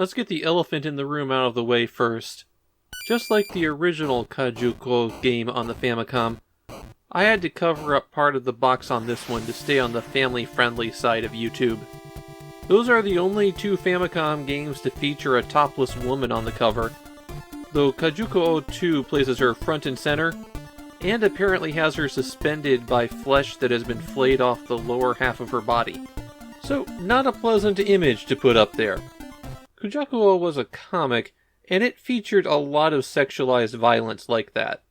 let's get the elephant in the room out of the way first. Just like the original Kujaku game on the Famicom, I had to cover up part of the box on this one to stay on the family-friendly side of YouTube. Those are the only two Famicom games to feature a topless woman on the cover, though Kujaku II places her front and center, and apparently has her suspended by flesh that has been flayed off the lower half of her body. So, not a pleasant image to put up there. Kujaku was a comic, and it featured a lot of sexualized violence like that.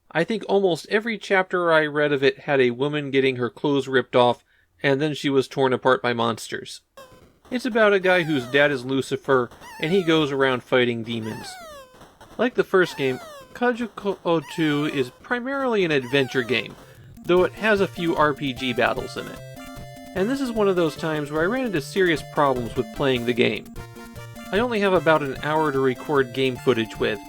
I think almost every chapter I read of it had a woman getting her clothes ripped off, and then she was torn apart by monsters. It's about a guy whose dad is Lucifer, and he goes around fighting demons. Like the first game, Kujaku II is primarily an adventure game, though it has a few RPG battles in it. And this is one of those times where I ran into serious problems with playing the game. I only have about an hour to record game footage with,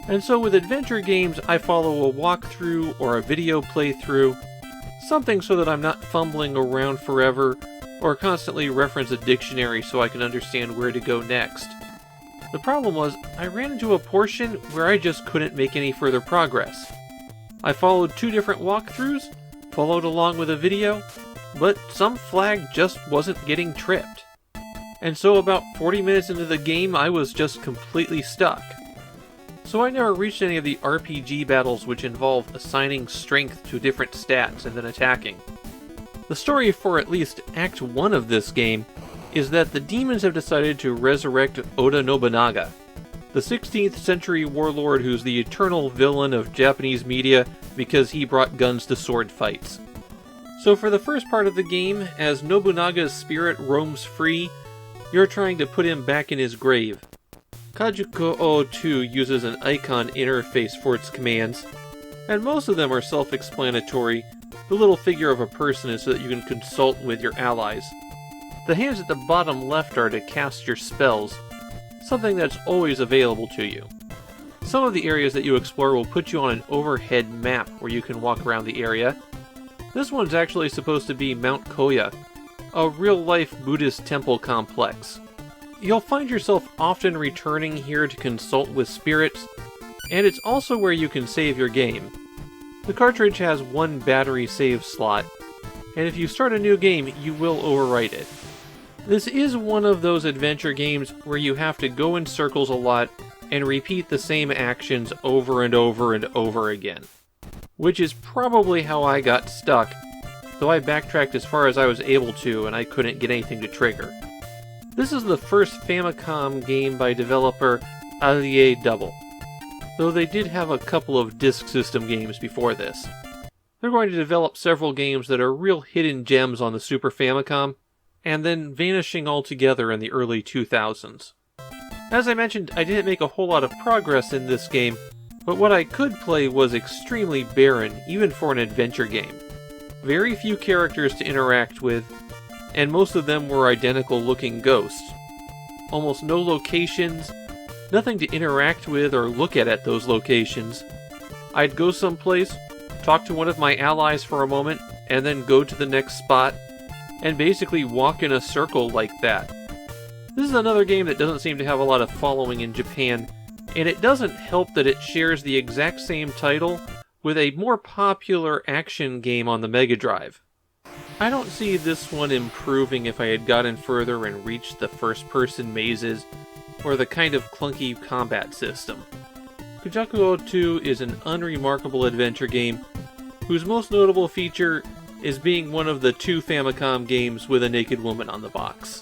and so with adventure games I follow a walkthrough or a video playthrough, something so that I'm not fumbling around forever or constantly reference a dictionary so I can understand where to go next. The problem was, I ran into a portion where I just couldn't make any further progress. I followed 2 different walkthroughs, followed along with a video, but some flag just wasn't getting tripped. And so about 40 minutes into the game, I was just completely stuck. So I never reached any of the RPG battles which involve assigning strength to different stats and then attacking. The story for at least Act 1 of this game is that the demons have decided to resurrect Oda Nobunaga, the 16th century warlord who's the eternal villain of Japanese media because he brought guns to sword fights. So for the first part of the game, as Nobunaga's spirit roams free, you're trying to put him back in his grave. Kujaku II uses an icon interface for its commands, and most of them are self-explanatory. The little figure of a person is so that you can consult with your allies. The hands at the bottom left are to cast your spells, something that's always available to you. Some of the areas that you explore will put you on an overhead map where you can walk around the area. This one's actually supposed to be Mount Koya, a real-life Buddhist temple complex. You'll find yourself often returning here to consult with spirits, and it's also where you can save your game. The cartridge has 1 battery save slot, and if you start a new game, you will overwrite it. This is one of those adventure games where you have to go in circles a lot and repeat the same actions over and over and over again. Which is probably how I got stuck, though I backtracked as far as I was able to and I couldn't get anything to trigger. This is the first Famicom game by developer Allier Double, though they did have a couple of disk system games before this. They're going to develop several games that are real hidden gems on the Super Famicom, and then vanishing altogether in the early 2000s. As I mentioned, I didn't make a whole lot of progress in this game, but what I could play was extremely barren, even for an adventure game. Very few characters to interact with, and most of them were identical-looking ghosts. Almost no locations, nothing to interact with or look at those locations. I'd go someplace, talk to one of my allies for a moment, and then go to the next spot, and basically walk in a circle like that. This is another game that doesn't seem to have a lot of following in Japan, and it doesn't help that it shares the exact same title with a more popular action game on the Mega Drive. I don't see this one improving if I had gotten further and reached the first-person mazes, or the kind of clunky combat system. Kujaku II is an unremarkable adventure game, whose most notable feature is being one of the 2 Famicom games with a naked woman on the box.